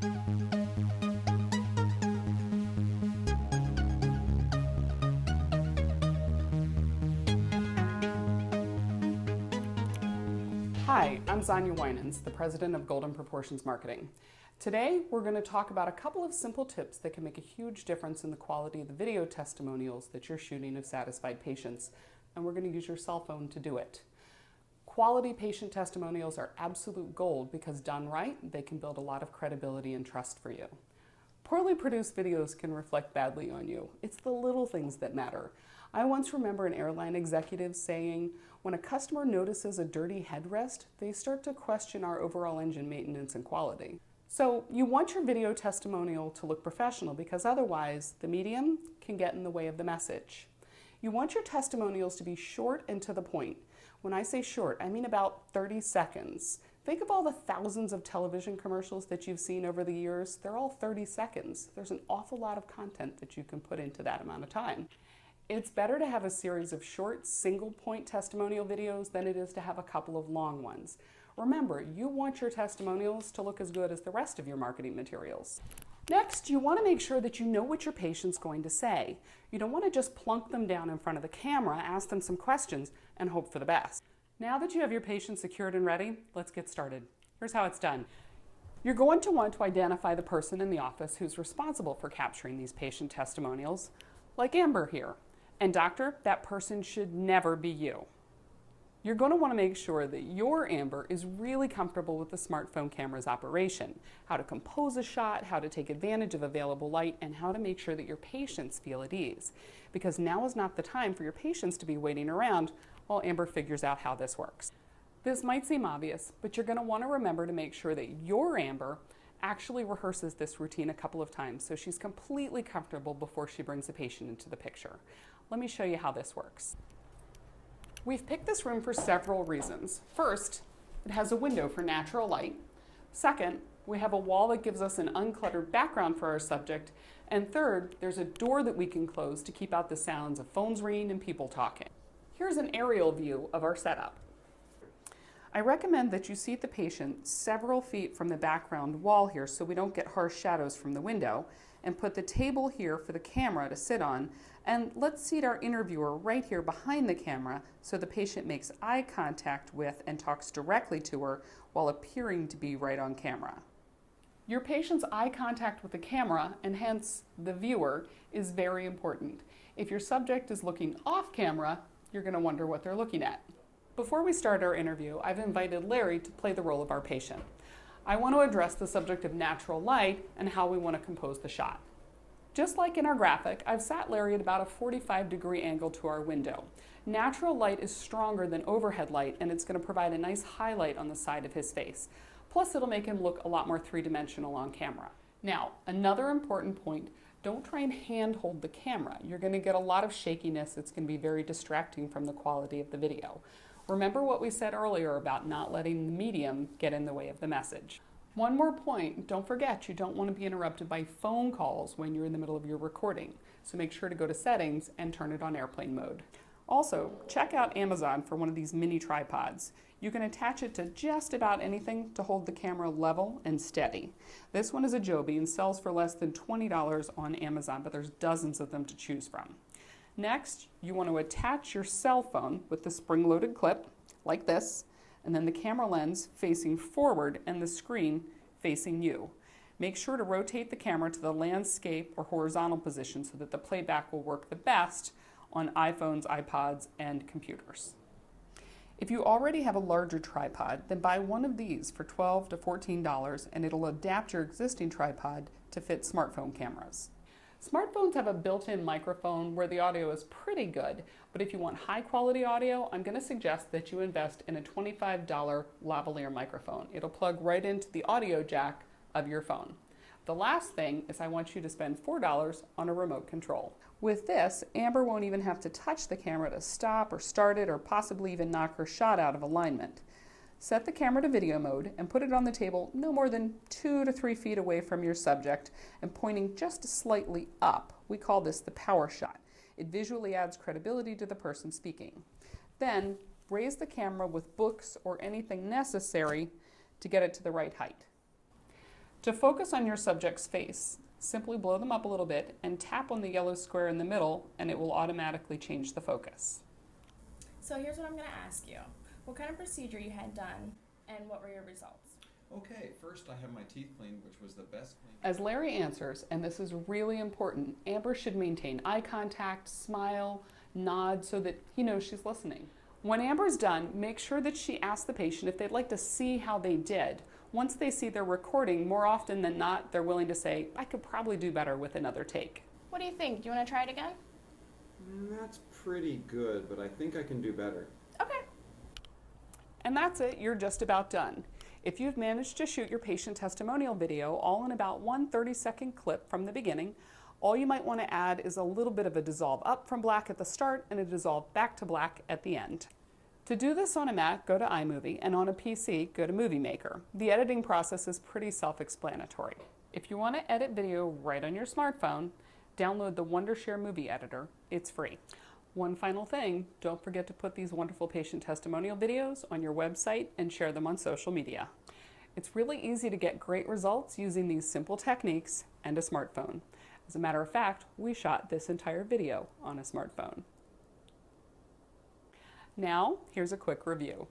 Hi, I'm Xana Winans, the president of Golden Proportions Marketing. Today, we're going to talk about a couple of simple tips that can make a huge difference in the quality of the video testimonials that you're shooting of satisfied patients, and we're going to use your cell phone to do it. Quality patient testimonials are absolute gold because done right, they can build a lot of credibility and trust for you. Poorly produced videos can reflect badly on you. It's the little things that matter. I once remember an airline executive saying, when a customer notices a dirty headrest, they start to question our overall engine maintenance and quality. So you want your video testimonial to look professional because otherwise the medium can get in the way of the message. You want your testimonials to be short and to the point. When I say short, I mean about 30 seconds. Think of all the thousands of television commercials that you've seen over the years. They're all 30 seconds. There's an awful lot of content that you can put into that amount of time. It's better to have a series of short, single-point testimonial videos than it is to have a couple of long ones. Remember, you want your testimonials to look as good as the rest of your marketing materials. Next, you want to make sure that you know what your patient's going to say. You don't want to just plunk them down in front of the camera, ask them some questions, and hope for the best. Now that you have your patient secured and ready, let's get started. Here's how it's done. You're going to want to identify the person in the office who's responsible for capturing these patient testimonials, like Amber here. And doctor, that person should never be you. You're going to want to make sure that your Amber is really comfortable with the smartphone camera's operation, how to compose a shot, how to take advantage of available light, and how to make sure that your patients feel at ease. Because now is not the time for your patients to be waiting around while Amber figures out how this works. This might seem obvious, but you're going to want to remember to make sure that your Amber actually rehearses this routine a couple of times so she's completely comfortable before she brings a patient into the picture. Let me show you how this works. We've picked this room for several reasons. First, it has a window for natural light. Second, we have a wall that gives us an uncluttered background for our subject. And third, there's a door that we can close to keep out the sounds of phones ringing and people talking. Here's an aerial view of our setup. I recommend that you seat the patient several feet from the background wall here so we don't get harsh shadows from the window, and put the table here for the camera to sit on, and let's seat our interviewer right here behind the camera so the patient makes eye contact with and talks directly to her while appearing to be right on camera. Your patient's eye contact with the camera, and hence the viewer, is very important. If your subject is looking off camera, you're going to wonder what they're looking at. Before we start our interview, I've invited Larry to play the role of our patient. I want to address the subject of natural light and how we want to compose the shot. Just like in our graphic, I've sat Larry at about a 45-degree angle to our window. Natural light is stronger than overhead light, and it's going to provide a nice highlight on the side of his face. Plus, it'll make him look a lot more three-dimensional on camera. Now, another important point, don't try and hand-hold the camera. You're going to get a lot of shakiness. It's going to be very distracting from the quality of the video. Remember what we said earlier about not letting the medium get in the way of the message. One more point, don't forget you don't want to be interrupted by phone calls when you're in the middle of your recording. So make sure to go to settings and turn it on airplane mode. Also, check out Amazon for one of these mini tripods. You can attach it to just about anything to hold the camera level and steady. This one is a Joby and sells for less than $20 on Amazon, but there's dozens of them to choose from. Next, you want to attach your cell phone with the spring-loaded clip, like this, and then the camera lens facing forward and the screen facing you. Make sure to rotate the camera to the landscape or horizontal position so that the playback will work the best on iPhones, iPods, and computers. If you already have a larger tripod, then buy one of these for $12 to $14 and it'll adapt your existing tripod to fit smartphone cameras. Smartphones have a built-in microphone where the audio is pretty good, but if you want high-quality audio, I'm going to suggest that you invest in a $25 lavalier microphone. It'll plug right into the audio jack of your phone. The last thing is I want you to spend $4 on a remote control. With this, Amber won't even have to touch the camera to stop or start it or possibly even knock her shot out of alignment. Set the camera to video mode and put it on the table no more than 2 to 3 feet away from your subject and pointing just slightly up. We call this the power shot. It visually adds credibility to the person speaking. Then raise the camera with books or anything necessary to get it to the right height. To focus on your subject's face, simply blow them up a little bit and tap on the yellow square in the middle, and it will automatically change the focus. So here's what I'm going to ask you. What kind of procedure you had done, and what were your results? Okay, first I have my teeth cleaned, which was the best clean. As Larry answers, and this is really important, Amber should maintain eye contact, smile, nod so that he knows she's listening. When Amber's done, make sure that she asks the patient if they'd like to see how they did. Once they see their recording, more often than not, they're willing to say, I could probably do better with another take. What do you think? Do you want to try it again? That's pretty good, but I think I can do better. Okay. And that's it, you're just about done. If you've managed to shoot your patient testimonial video all in about one 30-second clip from the beginning, all you might want to add is a little bit of a dissolve up from black at the start and a dissolve back to black at the end. To do this on a Mac, go to iMovie, and on a PC, go to Movie Maker. The editing process is pretty self-explanatory. If you want to edit video right on your smartphone, download the Wondershare Movie Editor. It's free. One final thing, don't forget to put these wonderful patient testimonial videos on your website and share them on social media. It's really easy to get great results using these simple techniques and a smartphone. As a matter of fact, we shot this entire video on a smartphone. Now, here's a quick review.